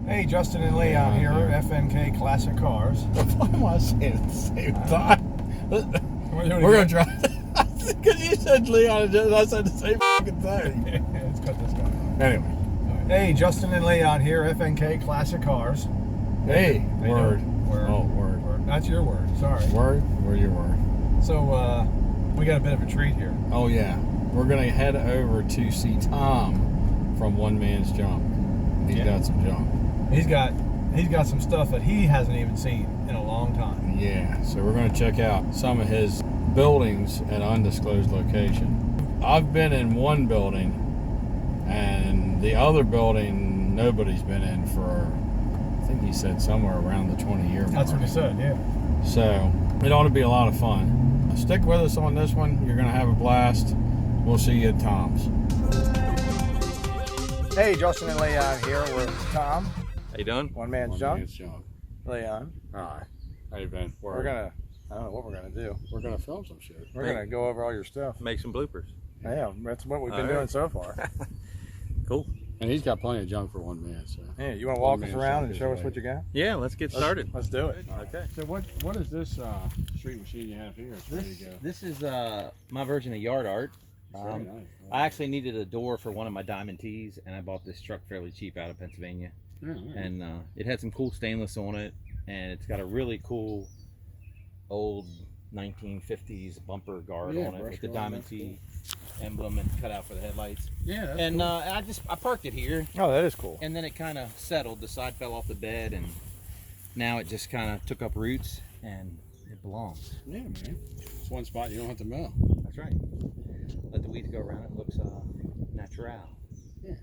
Hey, Justin and Leon here, FNK Classic Cars. Why am I saying it at the same time? We're going to try. Because you said Leon and I said the same fucking thing. Let's cut this guy. Anyway. Hey, Justin and Leon here, FNK Classic Cars. Hey, word. Word. Oh, word. That's your word, sorry. Word? Word, your word. So, we got a bit of a treat here. Oh, yeah. We're going to head over to see Tom from One Man's Junk. He's got some junk. He's got some stuff that he hasn't even seen in a long time. Yeah, so we're going to check out some of his buildings at undisclosed location. I've been in one building, and the other building nobody's been in for, I think he said somewhere around the 20-year mark. That's what he said, yeah. So it ought to be a lot of fun. Stick with us on this one. You're going to have a blast. We'll see you at Tom's. Hey, Justin and Leon here with Tom. How you doing? One Man's Junk. Leon. All right. How you been? I don't know what we're gonna do. We're gonna film some shit. We're gonna go over all your stuff. Make some bloopers. Yeah, that's what we've been doing so far. Cool. And he's got plenty of junk for one man. So. Yeah, you want to walk us around and show us what you got? Yeah, let's get started. Let's do it. Okay. So what is this street machine you have here? This is my version of yard art. Very nice. I actually needed a door for one of my Diamond T's, and I bought this truck fairly cheap out of Pennsylvania. Oh, right. And it had some cool stainless on it, and it's got a really cool old 1950s bumper guard on it with the Diamond T emblem and cut out for the headlights. Yeah. And cool. I parked it here, Oh, that is cool. and then it kind of settled. The side fell off the bed, and now it just kind of took up roots, and it belongs. Yeah, man. It's one spot you don't have to mow. That's right. Let the weeds go around. It looks natural. Yeah.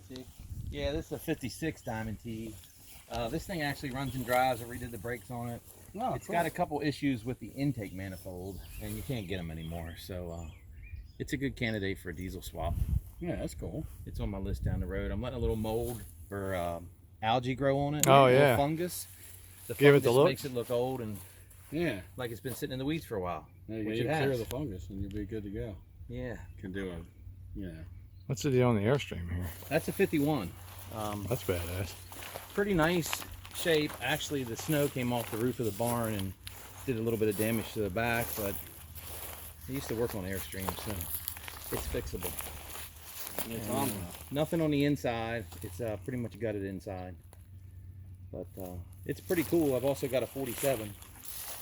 See? Yeah, this is a 56 Diamond T. This thing actually runs and drives. I redid the brakes on it. Oh, It's got a couple issues with the intake manifold, and you can't get them anymore. So it's a good candidate for a diesel swap. Yeah, that's cool. It's on my list down the road. I'm letting a little mold for algae grow on it. Oh, a little yeah. fungus. The Give it fungus the look. makes it look old and Yeah. like it's been sitting in the weeds for a while. You Which it clear has. the fungus and you'll be good to go. Yeah. Can do a, What's the deal on the Airstream here? That's a 51. That's badass. Pretty nice shape. Actually, the snow came off the roof of the barn and did a little bit of damage to the back, but I used to work on Airstream, so it's fixable. And, nothing on the inside. It's pretty much gutted inside, but it's pretty cool. I've also got a 47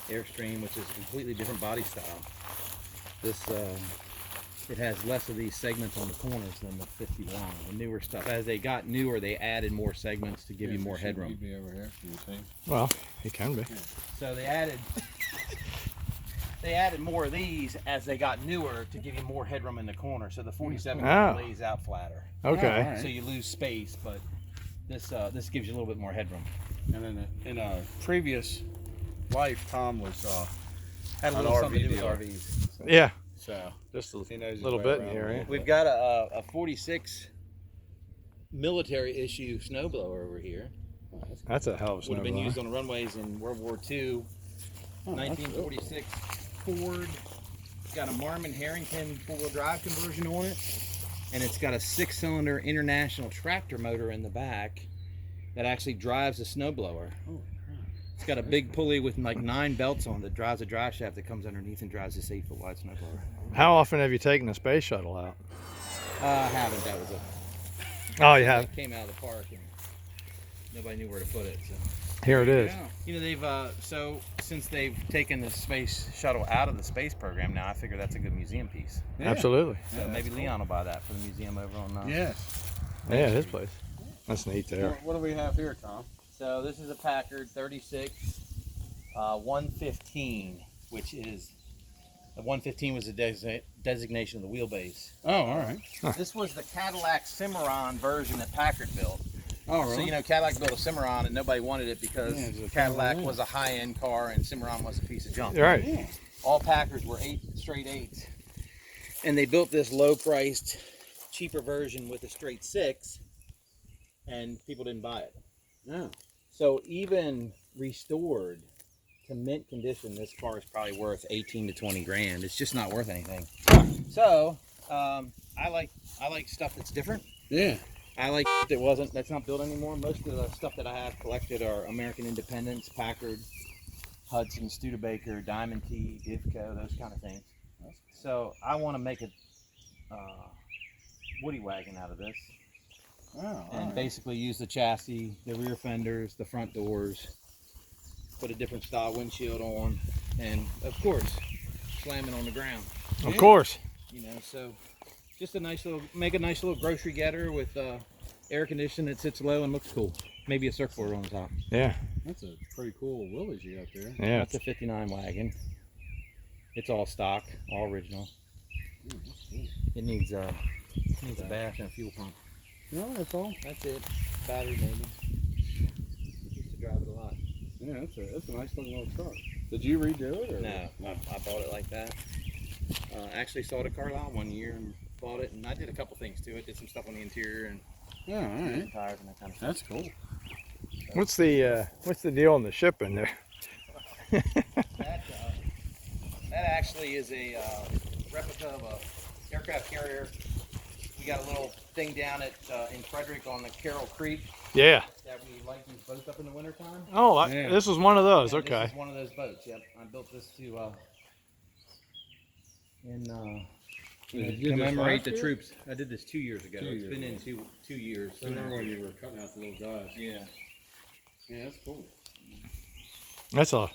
Airstream, which is a completely different body style. This it has less of these segments on the corners than the 51. The newer stuff, as they got newer, they added more segments to give you more headroom. Be over here, you see? Well, it can be. So they added more of these as they got newer to give you more headroom in the corner. So the 47 lays out flatter. Okay. Right. So you lose space, but this gives you a little bit more headroom. And in a previous life, Tom was Had a an little something to do RV with dealer. RVs. Yeah, So just a he knows his little way bit in around here, a eh? little We've bit. got a 46 military issue snowblower over here. Oh, that's cool. That's a hell of a Would have been snowblower. used on runways in World War II. Oh, that's cool. 1946 Ford. It's got a Marmon Harrington four-wheel drive conversion on it, and it's got a 6-cylinder International tractor motor in the back that actually drives a snowblower. Oh, It's got a big pulley with like 9 belts on that drives a drive shaft that comes underneath and drives this 8-foot wide snowblower. How often have you taken the space shuttle out? I haven't. That was Oh, you have. it came out of the park and nobody knew where to put it. So. Here it is. You know, they've so since they've taken the space shuttle out of the space program now, I figure that's a good museum piece. Yeah. Absolutely. So maybe Leon will buy that for the museum over on. Yes. Yeah, his place. That's neat there. What do we have here, Tom? So this is a Packard 36 115, which is the 115 was the designation of the wheelbase. Oh, all right. This was the Cadillac Cimarron version that Packard built. Oh, really? So, you know, Cadillac built a Cimarron and nobody wanted it because Cadillac was a high-end car and Cimarron was a piece of junk. Right. Yeah. All Packards were straight 8s. And they built this low-priced, cheaper version with a straight 6, and people didn't buy it. No. So even restored to mint condition, this car is probably worth 18 to 20 grand. It's just not worth anything. So I like stuff that's different. Yeah. I like that's not built anymore. Most of the stuff that I have collected are American Independence, Packard, Hudson, Studebaker, Diamond T, Divco, those kind of things. So I want to make a woody wagon out of this. And basically use the chassis, the rear fenders, the front doors, put a different style windshield on, and of course, slam it on the ground. Of course. You know, so just make a nice little grocery getter with air conditioning that sits low and looks cool. Maybe a surfboard on the top. Yeah. That's a pretty cool Willys you got there. Yeah. That's a 59 wagon. It's all stock, all original. It needs a bath and a fuel pump. No, that's all. That's it. Battery maybe. Used to drive it a lot. Yeah, that's a nice looking little truck. Did you redo it? Or? No, I bought it like that. Actually saw it at Carlisle one year and bought it, and I did a couple things to it. Did some stuff on the interior and Yeah, all right. tires and that kind of stuff. That's cool. What's the deal on the shipping there? That actually is a replica of a aircraft carrier. We got a little thing down at in Frederick on the Carroll Creek Yeah. that we like these boats up in the wintertime. Oh, Yeah. this was one of those. And Okay. This is one of those boats. Yep, I built this to commemorate the troops. I did this 2 years ago. It's been in two years. I remember when you were cutting out the little guys. Yeah. Yeah, that's cool. That's a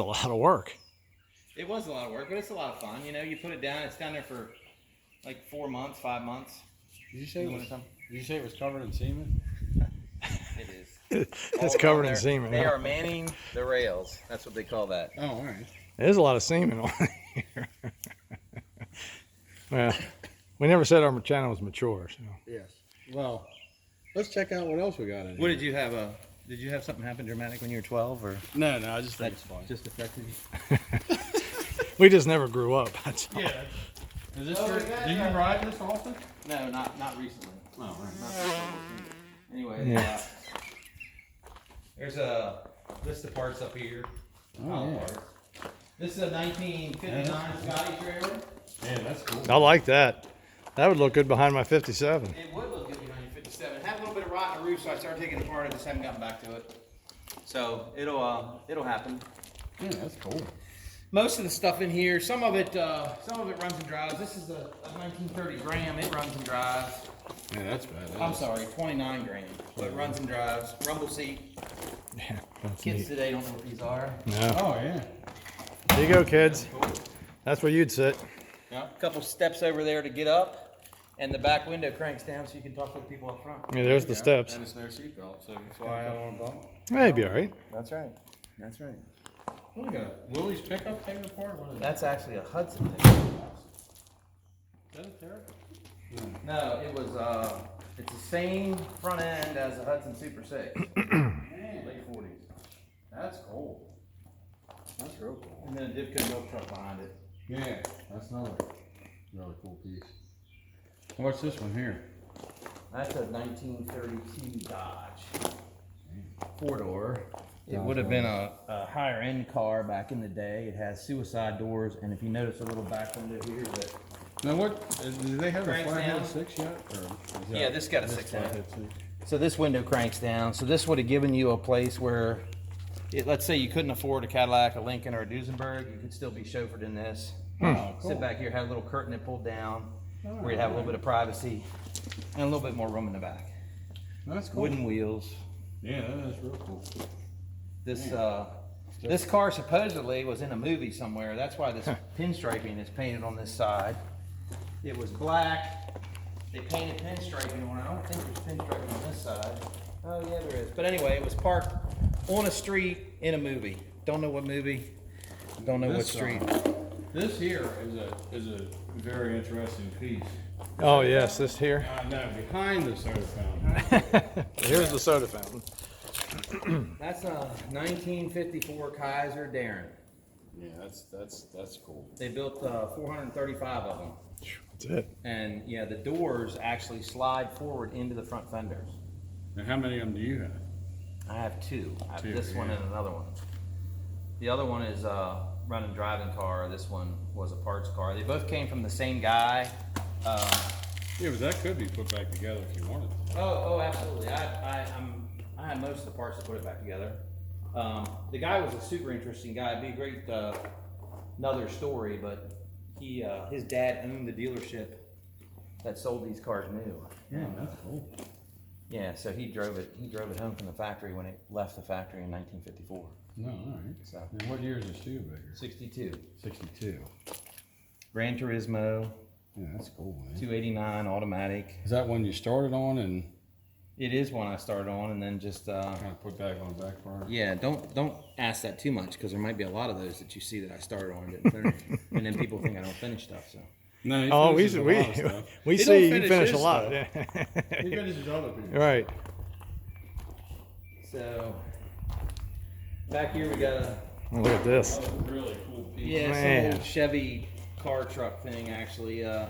lot of work. It was a lot of work, but it's a lot of fun. You know, you put it down. It's down there for like 4 months, 5 months. Did you say in it the was? wintertime. Did you say it was covered in semen? It is. It's All covered down in there. semen. They huh? are manning the rails. That's what they call that. Oh, all right. There's a lot of semen on here. Well, we never said our channel was mature. So. Yes. Well, let's check out what else we got in What here. did you have? Did you have something happen dramatic when you were 12, or No, I just think that it's fun. just affected you? We just never grew up. That's all. Yeah. Is this do you ride this often? No, not recently. Oh, all right. Not recently. Anyway, Yeah. there's a list of parts up here. Oh, yeah. Parts. This is a 1959 Scotty trailer. Yeah, that's cool. I like that. That would look good behind my 57. It would look good behind your 57. It had a little bit of rot in the roof, so I started taking it apart. I just haven't gotten back to it. So it'll happen. Yeah, that's cool. Most of the stuff in here, some of it runs and drives. This is a 1930 Gram. It runs and drives. Yeah, that's bad. I'm sorry, 29 Gram, but it runs and drives. Rumble seat. Yeah, that's Kids neat. today don't know what these are. No. Oh, yeah. There you go, kids. That's where you'd sit. A couple steps over there to get up, and the back window cranks down so you can talk to the people up front. Yeah, there's the steps. And it's no seatbelt, so that's why I don't bump. Maybe all right. That's right. That's right. What we got? Willys pickup taken apart? What is That's actually a Hudson thing. that? A Terrier? No, it was it's the same front end as a Hudson Super 6. Man, late 40s. That's cool. That's real cool. And then a Divco milk truck behind it. Yeah, that's another really cool piece. What's this one here? That's a 1932 Dodge. 4-door. It would have been a higher end car back in the day. It has suicide doors, and if you notice a little back window here that Now what, do they have a Cranks flathead down. 6 yet? Or is Yeah, this got a this 6 in it. flathead 6? So this window cranks down. So this would have given you a place where, let's say you couldn't afford a Cadillac, a Lincoln, or a Duesenberg, you could still be chauffeured in this. Oh, cool. Sit back here, have a little curtain that pulled down, where you'd have a little bit of privacy, and a little bit more room in the back. That's cool. Wooden wheels. Yeah, that is real cool. This car supposedly was in a movie somewhere. That's why this pinstriping is painted on this side. It was black. They painted pinstriping on it. I don't think there's pinstriping on this side. Oh yeah, there is. But anyway, it was parked on a street in a movie. Don't know what movie. Don't know what street. This here is a very interesting piece. Oh yes, this here. No, behind the soda fountain. Here's the soda fountain. That's a 1954 Kaiser Darren. Yeah, that's cool. They built 435 of them. That's it. And yeah, the doors actually slide forward into the front fenders. Now, how many of them do you have? I have two. I have Two, this one yeah. and another one. The other one is a run and driving car. This one was a parts car. They both came from the same guy. Yeah, but that could be put back together if you wanted. Oh, absolutely. I had most of the parts to put it back together. The guy was a super interesting guy. It'd be a great another story, but his dad owned the dealership that sold these cars new. Yeah, that's cool. Yeah, so he drove it home from the factory when it left the factory in 1954. No, all right. So And what year is the Studebaker? 62. 62. Gran Turismo, Yeah, that's cool, man. 289 automatic. Is that one you started on and It is one I started on and then just kind of put back on the back burner? yeah, don't ask that too much because there might be a lot of those that you see that I started on and didn't finish, and then people think I don't finish stuff. So No, he Oh, finishes a lot of stuff. we He see don't you finish finish a his lot. stuff. Yeah. He finishes other people. Right. so back here we got a Look at this. Really cool piece. yeah Man. some old Chevy car truck thing actually. I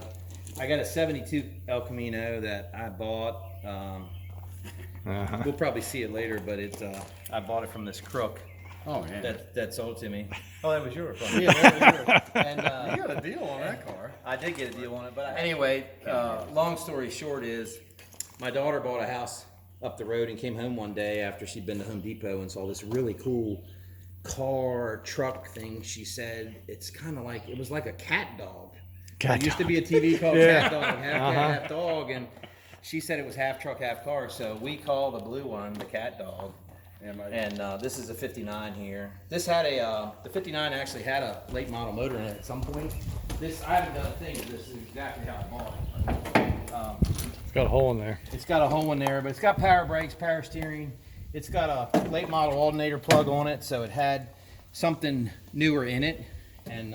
got a '72 El Camino that I bought. Uh-huh. We'll probably see it later, but I bought it from this crook Oh, yeah. that sold it to me. Oh, that was yours. Wasn't it? Yeah, that was yours. And You got a deal on that car. I did get a deal on it, but anyway, long story short is my daughter bought a house up the road and came home one day after she'd been to Home Depot and saw this really cool car truck thing. She said it's kind of like, it was like a cat dog. Cat There used to dog. be a TV called Yeah. Cat Dog, half cat, half dog, and she said it was half truck, half car. So we call the blue one the Cat Dog. And this is a 59 here. This had the 59 actually had a late model motor in it at some point. I haven't done a thing, but this is exactly how I bought it. It's got a hole in there. It's got a hole in there, but it's got power brakes, power steering. It's got a late model alternator plug on it, so it had something newer in it. And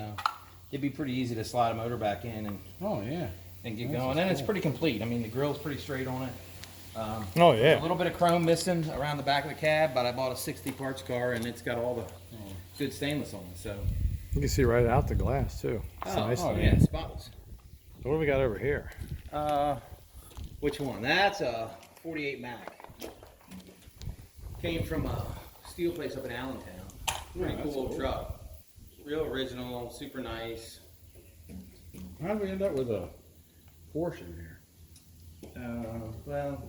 it'd be pretty easy to slide a motor back in Oh, yeah. and get going. And it's pretty complete. I mean, the grill's pretty straight on it. Oh A yeah. little bit of chrome missing around the back of the cab, but I bought a 60 parts car and it's got all the good stainless on it. So, You can see right out the glass too. It's nice. oh yeah, spotless. So what do we got over here? Which one? That's a 48 Mac. Came from a steel place up in Allentown. Pretty that's cool old cool. truck. Real original, super nice. How did we end up with a Porsche in here? Well,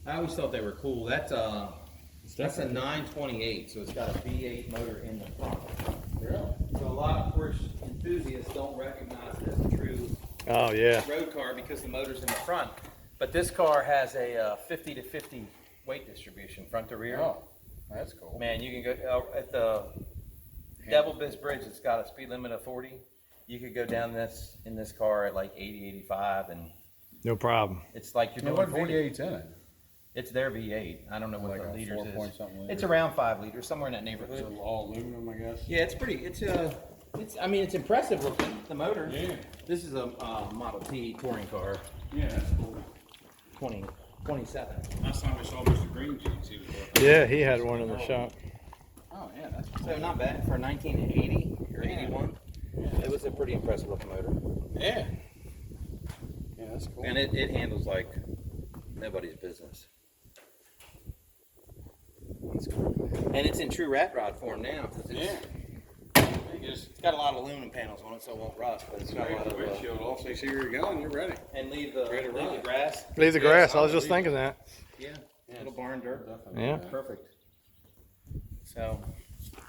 I always thought they were cool. That's a 928, so it's got a V8 motor in the front. Really? So a lot of Porsche enthusiasts don't recognize it as a true Oh yeah. road car because the motor's in the front. But this car has a 50 to 50 weight distribution, front to rear. Oh, that's cool. Man, you can go at the Devil Biz Bridge. It's got a speed limit of 40. You could go down this in this car at like 80, 85, and No problem. it's like you're Now, doing what 40. V8's in it? It's their V8. I don't know what Like the a liters 4 point is. something liter? It's around 5 liters, somewhere in that It's neighborhood. all aluminum, I guess. Yeah, it's pretty. I mean, it's impressive looking. The motor. Yeah. This is a Model T touring car, Yeah, that's cool. 27. Last time I saw Mr. Green Jeans, he was working. Yeah, he had one in the shop. Oh, yeah, that's cool. So not bad for 1980 or 81. It was a pretty impressive looking motor, Yeah. Yeah, that's cool. and it handles like nobody's business. That's cool. And it's in true rat rod form now. 'Cause Yeah. it's got a lot of aluminum panels on it, so it won't rust. But it's got a lot of windshield off, so you see where you're going, you're ready. and leave the Ready to ride. grass. Leave the Yes, grass. I I'll was just leave thinking that. Yeah, little barn dirt. Yeah. Perfect. So,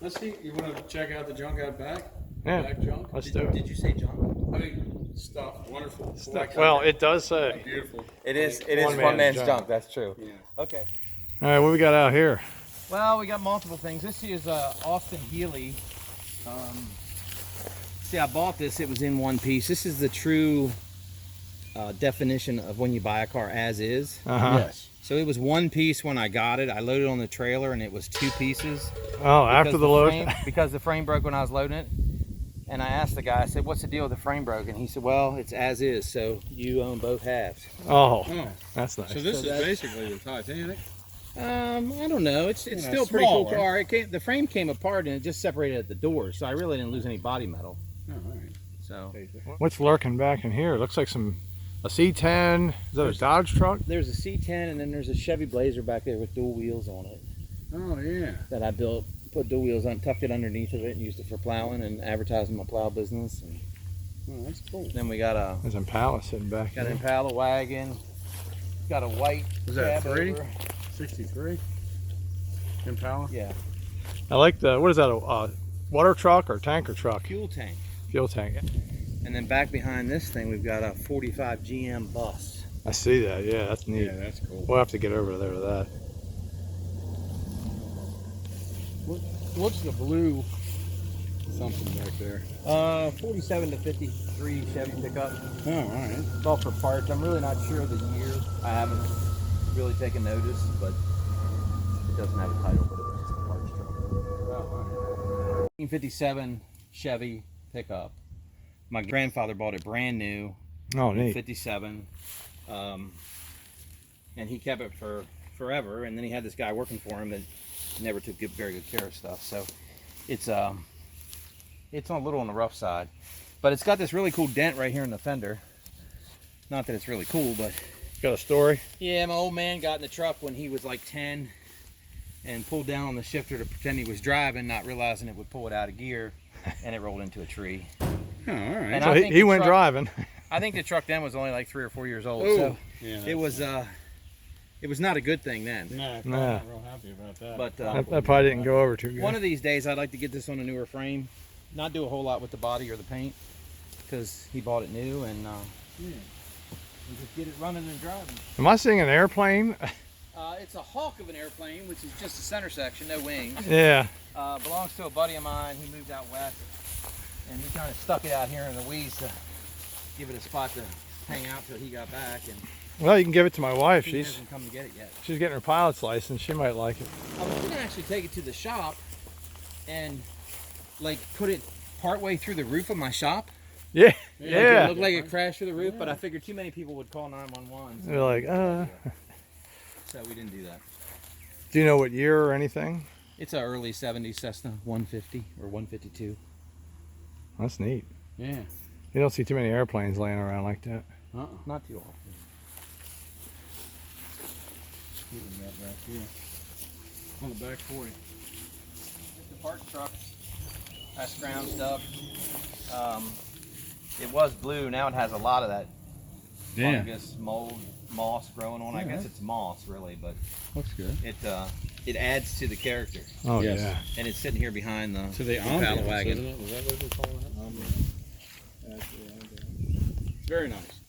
Let's see, you want to check out the junk out back? Yeah. Back junk? Let's do it. did you say junk? I mean, stuff, wonderful. Well, it does say. Beautiful. It is One one man's man's junk. junk. That's true. Yeah. Okay. All right, what we got out here? Well, we got multiple things. This is Austin Healey. See, I bought this. It was in one piece. This is the true definition of when you buy a car as is. Yes. So it was one piece when I got it. I loaded on the trailer and it was 2 pieces. Oh, after Because the load. because the frame broke when I was loading it. And I asked the guy, I said, what's the deal with the frame broke? And he said, well, it's as is, so you own both halves. Oh, Oh, that's nice. so this So is that's- basically the Titanic? I don't know. It's You know, still a pretty cool smaller. car. The frame came apart and it just separated at the doors, so I really didn't lose any body metal. Oh, all right. So What's lurking back in here? It looks like a C10. Is that a Dodge truck? there's a C10 and then there's a Chevy Blazer back there with dual wheels on it Oh, yeah. that I built, put dual wheels on, tucked it underneath of it and used it for plowing and advertising my plow business. And Oh, that's cool. Then we got a There's Impala sitting back got here. an Impala wagon. Got a white. Was that cab 3? over. 63? Impala? Yeah. I like the, what is that, a water truck or tanker truck? Fuel tank. Fuel tank. And then back behind this thing, we've got a 45 GM bus. I see that, yeah, that's neat. Yeah, that's cool. We'll have to get over there to that. What's the blue something back there? 47 to 53 Chevy Pickup. Oh, all right. It's all for parts. I'm really not sure of the year. I haven't really taken notice, but it doesn't have a title, but it was just a parts truck. Oh, 1957 Chevy Pickup. My grandfather bought it brand new. Oh, in neat. 57. And he kept it for forever, and then he had this guy working for him that never took very good care of stuff. So it's a little on the rough side, but it's got this really cool dent right here in the fender. Not that it's really cool, but Got a story? yeah, my old man got in the truck when he was like 10 and pulled down on the shifter to pretend he was driving, not realizing it would pull it out of gear, and it rolled into a tree. Oh, all right. And So I think he the went truck- driving. I think the truck then was only like 3 or 4 years old, Ooh. so Yeah, it was not a good thing then. Nah, I'm Nah. not real happy about that. But That probably didn't go over too good. one of these days, I'd like to get this on a newer frame, not do a whole lot with the body or the paint, because he bought it new, and just get it running and driving. Am I seeing an airplane? It's a Hawk of an airplane, which is just a center section, no wings. Yeah. Belongs to a buddy of mine. He moved out west, and he kind of stuck it out here in the weeds to give it a spot to hang out till he got back. And Well, you can give it to my wife. he She's hasn't come to get it yet. getting her pilot's license. She might like it. I was gonna actually take it to the shop and like put it partway through the roof of my shop. Yeah. Like, Yeah. it looked like it crashed through the roof, but I figured too many people would call 911. They're like, So we didn't do that. do you know what year or anything? It's an early 70s Cessna 150 or 152. That's neat. Yeah. You don't see too many airplanes laying around like that. Not too often. Back here. On the back 40. The parts truck. That's ground stuff. It was blue. Now it has a lot of that fungus, mold, moss growing on. I guess it's moss, really, but Looks good. it adds to the character. Oh, Yes. yeah. And it's sitting here behind the To the Impala ambience, wagon. isn't it? Is that what they call that? It's very nice.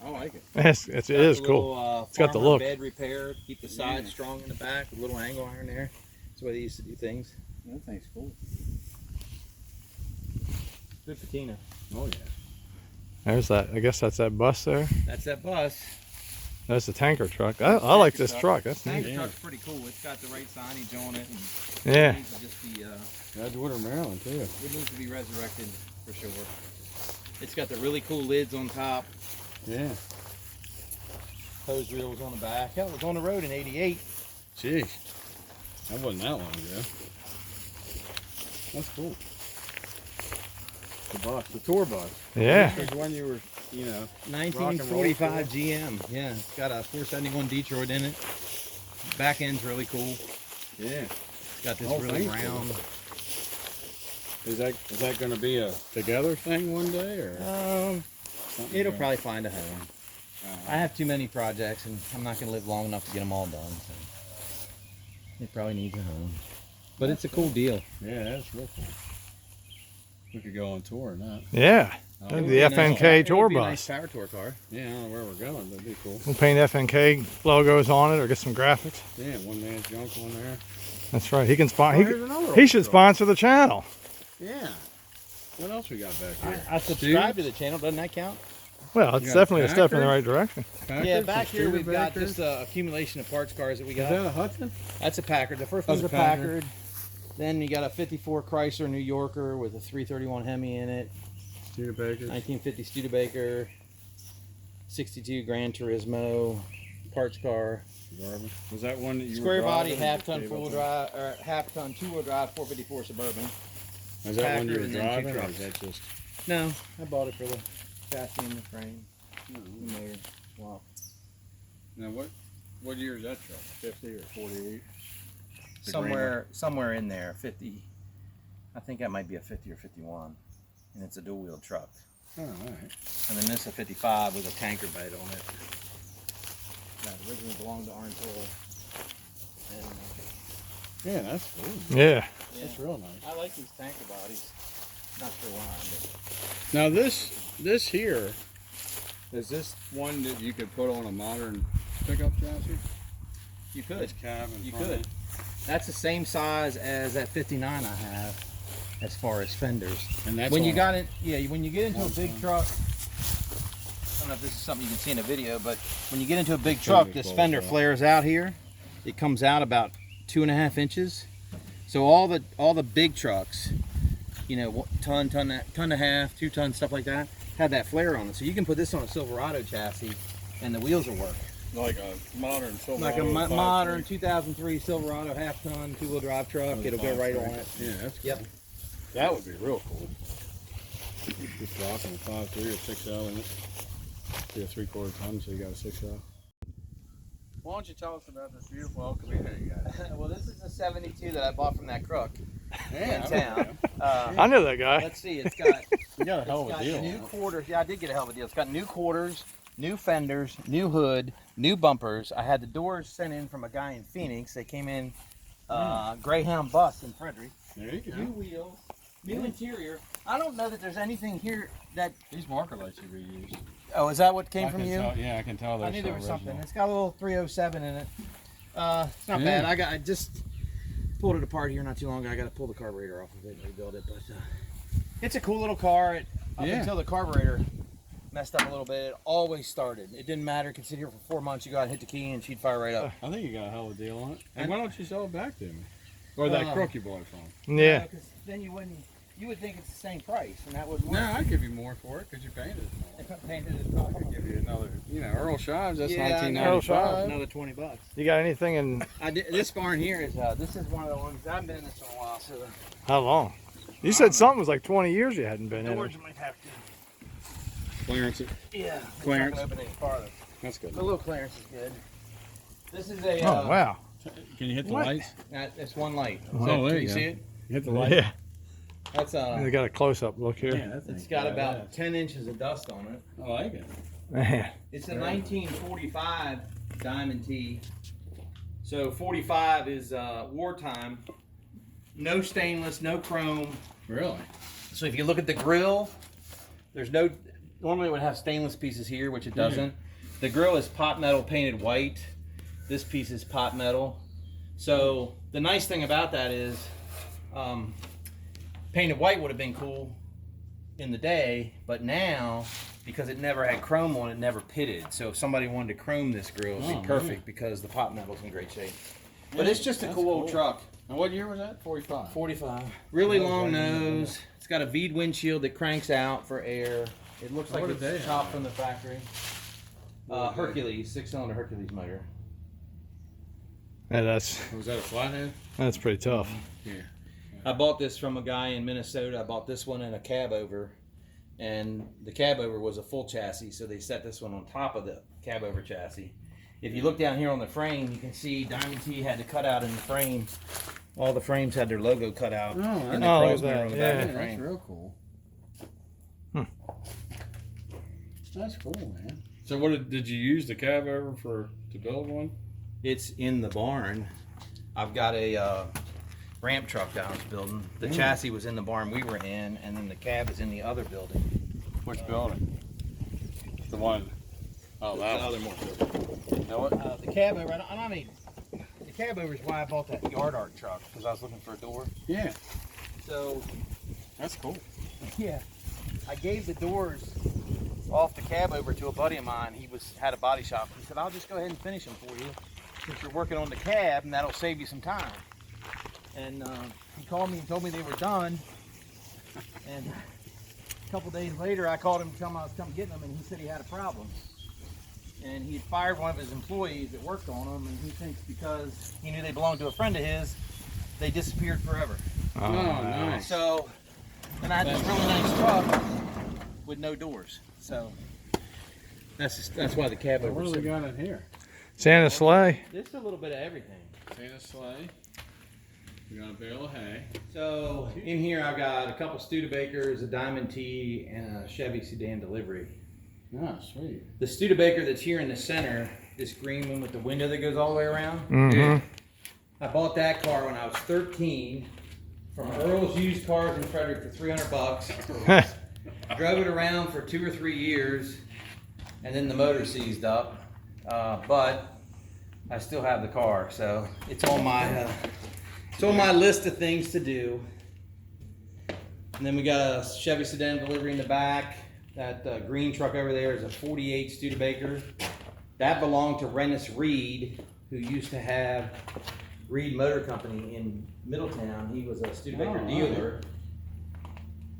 I like it. It is cool. It's got the look. Bed repair, keep the sides strong in the back with a little angle iron there. That's the way they used to do things. That thing's cool. Good patina. Oh, yeah. There's that. I guess that's that bus there. That's that bus. That's the tanker truck. I like this truck. That's Tanker neat. truck's pretty cool. It's got the right signage on it. And Yeah. It needs to just be, Edgewater, Maryland, too. it needs to be resurrected for sure. It's got the really cool lids on top, Yeah. hose reels on the back. Hell, it was on the road in '88. Jeez. That wasn't that long ago. That's cool. The bus, the tour bus. Yeah. This was when you were, you know. 1945 GM. Yeah, it's got a 471 Detroit in it. Back end's really cool. Yeah. It's got this Oh, really thanks, round. Is that going to be a together thing one day, or? something It'll going- probably find a home. I have too many projects, and I'm not going to live long enough to get them all done. So it probably needs a home. But it's a cool deal. Yeah, that's real cool. We could go on tour or not. Yeah. Oh, That'd It be would the be a nice- FNK it tour would be a bus. nice power tour car. Yeah, I don't know where we're going. That'd be cool. We'll paint FNK logos on it or get some graphics. Yeah, one man's junk on there. That's right. He can Oh, sponsor. here's another He old should truck. sponsor the channel. Yeah. What else we got back here? I subscribe to the channel. Doesn't that count? Well, it's You got a definitely a step in the Packard? right direction. Yeah, Packard, back some here we've got Studebakers. just an accumulation of parts cars that we Is got. that a Hudson? That's a Packard. The first That's one's a a Packard. Packard. Then you got a 54 Chrysler New Yorker with a 331 Hemi in it. Studebakers. 1950 Studebaker. 62 Gran Turismo. Parts car. Suburban. Was that one that you Square were body, driving? half ton Gave full up drive, or half ton 2-wheel drive 454 Suburban. on? Was that one you Packard were and then two driving, or trucks. is that just? No, I bought it for the chassis and the frame. We made it. Wow. Now what year is that truck? 50 or 48? The Somewhere in there, 50. I think that might be a 50 or 51, and it's a dual wheel truck. Oh, all right. And then this is a 55 with a tanker bed on it. That originally belonged to Untitled. And, Yeah, that's cool. Yeah. That's real nice. I like these tanker bodies. Not sure why, but Now this here, is this one that you could put on a modern pickup chassis? you could. This cab in You front could. end? That's the same size as that 59 I have, as far as fenders. And that's When you on got it, yeah. When you get into a big 1 ton. truck, I don't know if this is something you can see in a video, but when you get into a big truck, this fender flares out here. It comes out about 2.5 inches. So all the big trucks, you know, ton and a half, 2 ton, stuff like that, have that flare on it. So you can put this on a Silverado chassis, and the wheels will work. Like a modern Silverado. Like a 5.3. modern 2003 Silverado half-ton 2-wheel drive truck. It'll go right on it. Yeah, that's cool. Yep. That would be real cool. Just rocking a 5.3 or 6L in it. Be a 3/4 ton, so you got a 6L. Why don't you tell us about this beautiful El Camino you got? Well, this is a 72 that I bought from that crook Yeah, in town. I know that guy. Let's see, it's got, you got a hell of it's a got deal. new on it. quarters. Yeah, I did get a hell of a deal. It's got new quarters, new fenders, new hood, new bumpers. I had the doors sent in from a guy in Phoenix. They came in Greyhound bus in Frederick. There you go. New wheels, new interior. I don't know that there's anything here that. These marker lights you reused. Oh, is that what came I from can you? Tell, yeah, I can tell. I knew there so was something. original. It's got a little 307 in it. It's not Yeah. bad. I just pulled it apart here not too long ago. I got to pull the carburetor off of it and rebuild it, but it's a cool little car. Up Yeah. until the carburetor messed up a little bit, it always started. It didn't matter. You could sit here for 4 months. You go out and hit the key, and she'd fire right up. I think you got a hell of a deal on it. And why don't you sell it back to me? Or that crook you bought it from? Yeah. Because then you wouldn't. You would think it's the same price, and that would No, work. I'd give you more for it because you painted it more. If I painted it, I'd give you another, Earl Shives, that's yeah, I know. 1995. Another $20. You got anything in I did, this barn here is this is one of the ones I've been in this for a while. So how long? You said something was like 20 years you hadn't been the in doors it. might have to. Clearance it. Yeah, Clearance. Not gonna open any farther. That's good. The little clearance is good. This is a. Oh, wow. Can you hit the What? lights? It's one light. Oh, So, there can you you go. see it? Hit the light. Yeah. That's They got a close-up look here. It's got about 10 inches of dust on it. I like it. Man. It's a 1945 Diamond T. So 45 is wartime. No stainless, no chrome. Really? So if you look at the grill, there's no. Normally it would have stainless pieces here, which it doesn't. The grill is pot metal painted white. This piece is pot metal. So the nice thing about that is, painted white would have been cool in the day, but now because it never had chrome on it, never pitted. So if somebody wanted to chrome this grill, it'd be perfect because the pot metal's in great shape. But it's just a cool old truck. And what year was that? 45. 45. Really long nose. It's got a V'd windshield that cranks out for air. It looks like What did they it's have? chopped from the factory. Hercules, 6-cylinder Hercules motor. Yeah, that's Was that a flathead? pretty tough. Yeah. I bought this from a guy in Minnesota. I bought this one in a cab over, and the cab over was a full chassis, so they set this one on top of the cab over chassis. If you look down here on the frame, you can see Diamond T had to cut out in the frame. All the frames had their logo cut out in the Oh, crow's mirror on the back of the That's frame. real cool. Hmm. That's cool, man. So what did you use the cab over to build one? It's in the barn. I've got a ramp truck that I was building. The chassis was in the barn we were in, and then the cab is in the other building. Which building? The one. Oh, that The one. other more building. Now what? The cab over, I mean, the cab over is why I bought that yard art truck, because I was looking for a door. Yeah, So, that's cool. yeah, I gave the doors off the cab over to a buddy of mine. He had a body shop. He said, I'll just go ahead and finish them for you since you're working on the cab, and that'll save you some time. And he called me and told me they were done. And a couple days later, I called him to tell him I was coming getting them, and he said he had a problem. And he had fired one of his employees that worked on them, and he thinks because he knew they belonged to a friend of his, they disappeared forever. Oh, nice. So, and I had this really nice truck with no doors. So that's why the cab over. What do we got in here? Santa sleigh. It's a little bit of everything. Santa sleigh. We got a bale of hay. So in here I've got a couple Studebakers, a Diamond T, and a Chevy sedan delivery. Oh, sweet. The Studebaker that's here in the center, this green one with the window that goes all the way around. Mm-hmm. I bought that car when I was 13 from Earl's Used Cars in Frederick for $300. Drove it around for 2 or 3 years, and then the motor seized up. But I still have the car, so it's on my list of things to do. And then we got a Chevy sedan delivery in the back. That green truck over there is a 48 Studebaker. That belonged to Rennis Reed, who used to have Reed Motor Company in Middletown. He was a Studebaker dealer.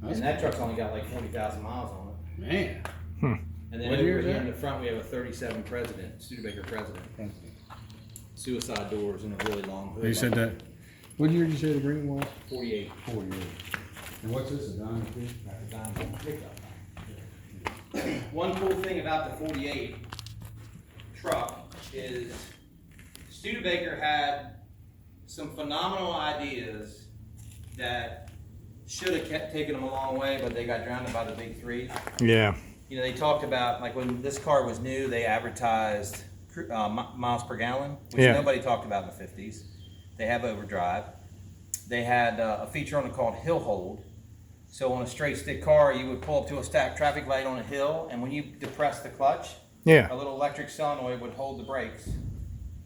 And that truck's only got like 40,000 miles on it. Man. And then over here in the front we have a 37 President, Studebaker President. Suicide doors and a really long hood. You said that. What year did you say the green was? 48. 48. And what's this, a Diamond T? That's a Diamond pickup. One cool thing about the 48 truck is Studebaker had some phenomenal ideas that should have taken them a long way, but they got drowned by the big three. Yeah. You know, they talked about, like when this car was new, they advertised miles per gallon, which nobody talked about in the 50s. They have overdrive. They had a feature on it called hill hold. So on a straight stick car, you would pull up to a stacked traffic light on a hill, and when you depress the clutch, a little electric solenoid would hold the brakes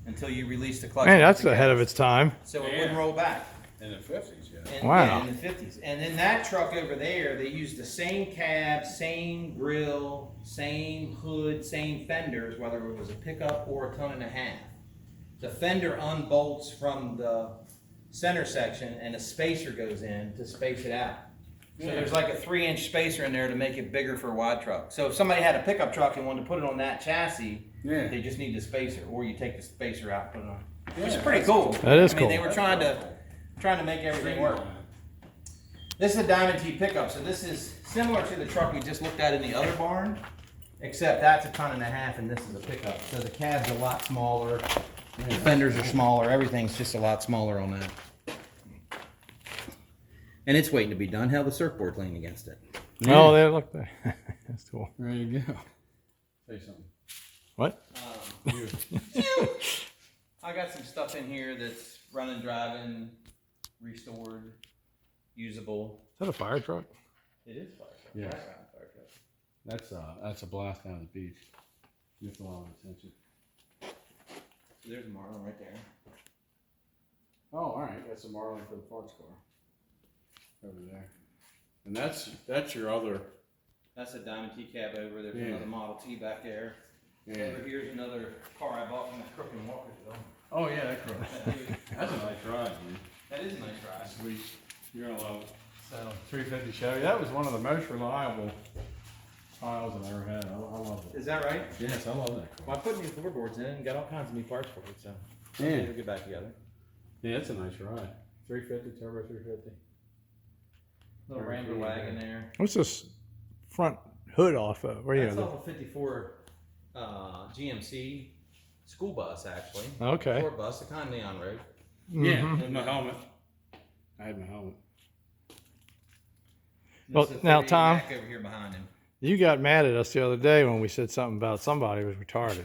until you release the clutch. Man, that's ahead of its time. So it wouldn't roll back. In the 50s, yeah. Wow. In the 50s. And then that truck over there, they used the same cab, same grill, same hood, same fenders, whether it was a pickup or a 1.5 tons. The fender unbolts from the center section, and a spacer goes in to space it out. So there's like a 3-inch spacer in there to make it bigger for a wide truck. So if somebody had a pickup truck and wanted to put it on that chassis, they just need the spacer, or you take the spacer out and put it on. Which is pretty cool. That is cool. They were trying to make everything work. This is a Diamond T pickup, so this is similar to the truck we just looked at in the other barn, except that's a 1.5 tons and this is a pickup. So the cab's a lot smaller, the fenders are smaller, everything's just a lot smaller on that. And it's waiting to be done. Hell, the surfboard's leaning against it. Oh, there, look there. That's cool. There you go. Say something. What? I got some stuff in here that's running, driving, restored, usable. Is that a fire truck? It is fire truck. Yes. Fire truck. That's a blast down the beach. Gets a lot of attention. So there's a Marlin right there. Oh, all right. That's a Marlin for the parts car. Over there. And that's your other. That's a Diamond T cab over. There's another Model T back there. Yeah. Over here's another car I bought from that Crook and Walkersville. Oh yeah, that car. That's a nice ride, man. That is a nice ride. Sweet. You're gonna love it. So 350 Chevy. That was one of the most reliable piles I've ever had. I love it. is that right? Yes, I love that car. Well, I put new floorboards in and got all kinds of new parts for it. So Yeah. we'll get back together. Yeah, it's a nice ride. 350 turbo 350. Little Rambler wagon there. What's this front hood off of? Where That's you off a 54 GMC school bus, actually. Okay. Short bus, the kind of neon road. Yeah, with my helmet. I had my helmet. Well, This is a now, 38 Tom. Mac over here behind him. You got mad at us the other day when we said something about somebody was retarded.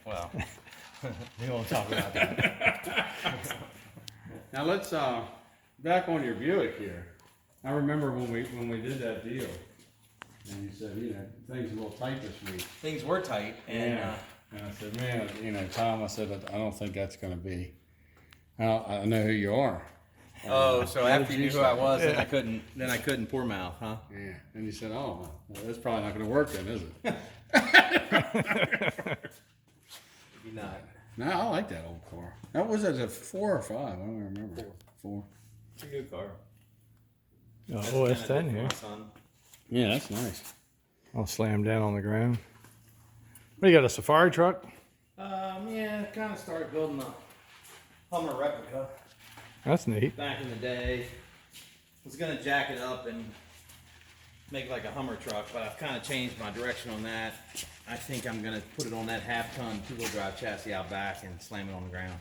Well, we won't talk about that. Now let's back on your Buick here. I remember when we did that deal, and you said, things are a little tight this week. Things were tight, and And I said, man, Tom, I said, I don't think that's going to be. I know who you are. so after you knew who I was, then I couldn't pour mouth, huh? Yeah. And you said, oh, well, that's probably not going to work then, is it? Maybe not. No, I like that old car. That was a 4 or 5. I don't remember. 4. It's a good car. Oh, it's 10 here. Yeah, that's nice. I'll slam down on the ground. What, you got a safari truck? Yeah, kind of started building a Hummer replica That's neat. back in the day. Was gonna jack it up and make like a Hummer truck, but I've kind of changed my direction on that. I think I'm gonna put it on that 1/2 ton 2-wheel drive chassis out back and slam it on the ground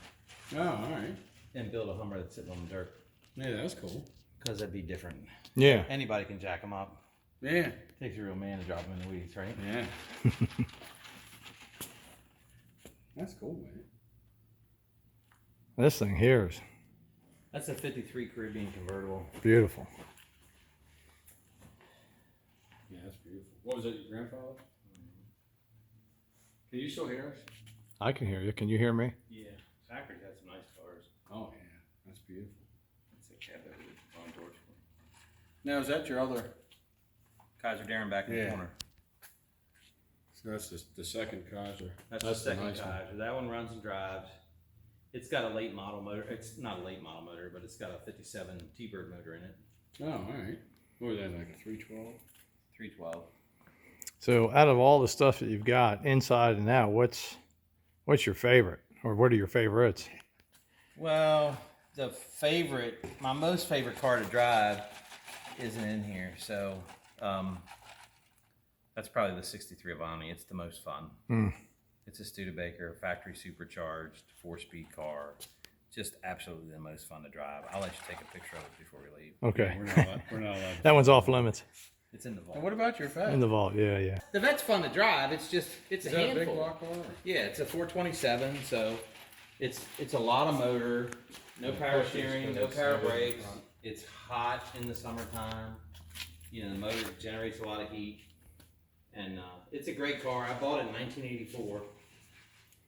Oh, all right. and build a Hummer that's sitting on the dirt. Yeah, that's cool. because that'd be different. Yeah. Anybody can jack them up. Yeah. Takes a real man to drop them in the weeds, right? Yeah. That's cool, man. This thing here is That's a 53 Caribbean convertible. beautiful. Yeah, that's beautiful. What was it, your grandfather? Can you still hear us? I can hear you. Can you hear me? Yeah, Packard had some nice cars. Oh, yeah. That's beautiful. That's a cab that was on George. Now, is that your other? Kaiser Darren back in the Yeah. corner. So that's the second Kaiser. That's the second nice one. Kaiser. That one runs and drives. It's got a late model motor. It's not a late model motor, but it's got a 57 T-Bird motor in it. Oh, all right. What was that, like a 312? 312. So out of all the stuff that you've got inside and out, what's your favorite, or what are your favorites? Well, my most favorite car to drive isn't in here, so that's probably the 63 Avani. It's the most fun. It's a Studebaker, factory supercharged, 4-speed car. Just absolutely the most fun to drive. I'll let you take a picture of it before we leave. Okay. We're not allowed. That one's off limits. It's in the vault. And what about your Vet? In the vault, yeah. The Vet's fun to drive. It's Is a that a handful. big block car? Yeah, it's a 427, so it's a lot of motor, no power steering, no power brakes. It's hot in the summertime. You know, the motor generates a lot of heat. And it's a great car. I bought it in 1984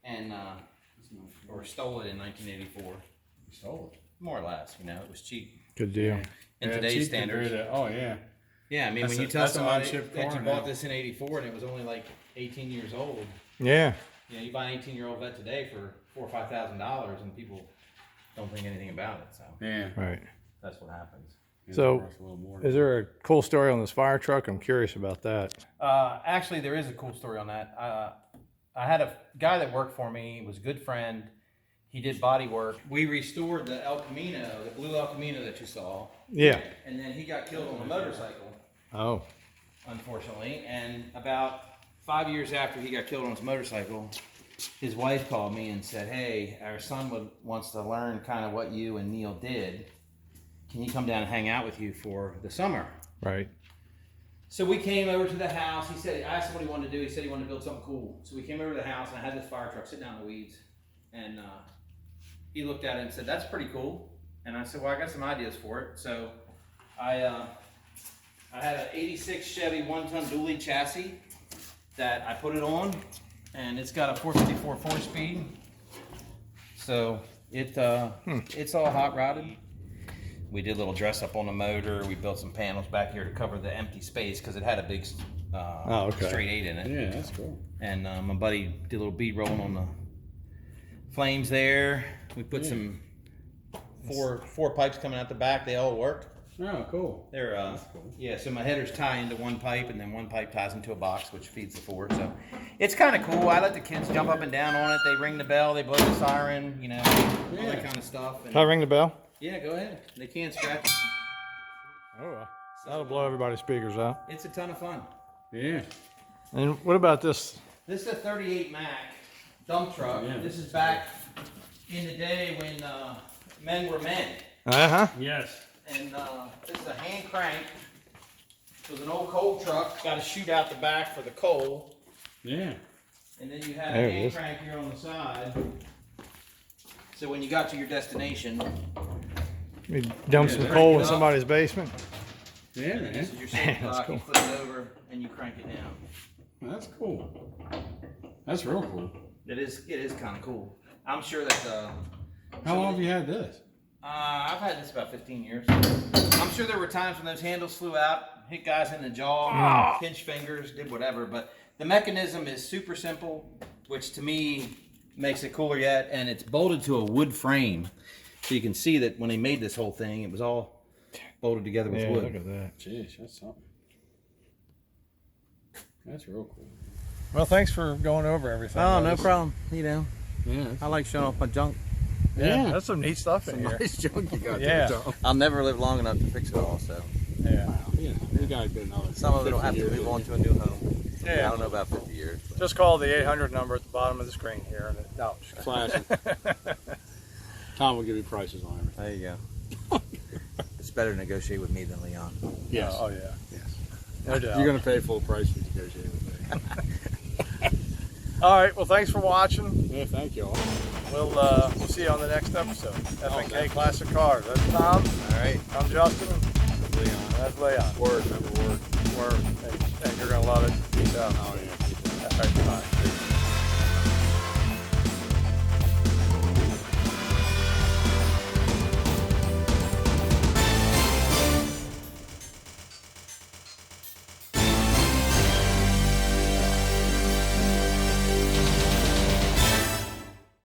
and or stole it in 1984. You stole it. More or less, you know, it was cheap. Good deal. In Yeah, today's cheap standards. compared to- Oh, yeah. Yeah, I mean, That's when a- you tell that's an somebody on-chip that car you now. bought this in 84 and it was only like 18 years old, Yeah. you know, you buy an 18-year-old Vet today for $4,000 or $5,000 and people don't think anything about it, so Yeah. Right. that's what happens. Yeah, So, it costs a little more. Is there a cool story on this fire truck? I'm curious about that. Actually, there is a cool story on that. I had a guy that worked for me, was a good friend. He did body work. We restored the El Camino, the blue El Camino that you saw. Yeah. And then he got killed on a motorcycle, Oh. unfortunately. And about 5 years after he got killed on his motorcycle, his wife called me and said, "Hey, our son wants to learn kind of what you and Neil did. Can he come down and hang out with you for the summer?" Right. So we came over to the house. I asked him what he wanted to do. He said he wanted to build something cool. So we came over to the house and I had this fire truck sitting out in the weeds. And he looked at it and said, "That's pretty cool." And I said, "Well, I got some ideas for it." So I had an 86 Chevy 1-ton dually chassis that I put it on. And it's got a 454 4-speed. So it's all hot rodded. We did a little dress up on the motor. We built some panels back here to cover the empty space because it had a big straight 8 in it. Yeah, that's cool. And my buddy did a little bead rolling on the flames there. We put some four pipes coming out the back. They all work. Oh, cool. They're That's cool. yeah. So my headers tie into one pipe, and then one pipe ties into a box, which feeds the four. So it's kind of cool. I let the kids jump up and down on it. They ring the bell. They blow the siren. You know, all that kind of stuff. And, Can I ring the bell? yeah, go ahead. They can't scratch. Oh, that'll blow everybody's speakers out. It's a ton of fun. Yeah. And what about this? This is a 38 Mac dump truck. Yeah. This is back in the day when men were men. Uh-huh. Yes. And this is a hand crank. It was an old coal truck. Got to shoot out the back for the coal. Yeah. And then you had There a it hand is. crank here on the side. So when you got to your destination, You dump Yeah, some there coal you in go. somebody's basement? Yeah, this man. is your safe That's block. cool. You flip it over and you crank it down. That's cool. That's real cool. It is kind of cool. I'm sure that How long have you had this? I've had this about 15 years. I'm sure there were times when those handles flew out, hit guys in the jaw, pinch fingers, did whatever. But the mechanism is super simple, which to me makes it cooler yet. And it's bolted to a wood frame. So you can see that when they made this whole thing, it was all bolted together with Yeah, wood. look at that. Jeez, that's something. That's real cool. Well, thanks for going over everything. Oh, no problem. You know, Yeah. I like showing off my junk. Yeah, Yeah. that's some neat stuff in here. Nice junk you got Yeah. there, Tom. I'll never live long enough to fix it all, so Yeah. Wow, you know, you got to get another. some of it will have to 50 move years. on to a new home. I Yeah. don't know about 50 years. But. Just call the 800 number at the bottom of the screen here. And no, Flash it. Tom will give you prices on everything. There you go. better to negotiate with me than Leon. Yes. Oh, yeah. Yes. No doubt. You're going to pay full price to negotiate with me. All right. Well, thanks for watching. Yeah, thank you all. We'll see you on the next episode. FNK Classic Cars. That's Tom. All right. I'm Justin. Leon. That's Leon. Word, number word. Word. Hey, you're going to love it. Peace out. Oh, yeah. All right, bye.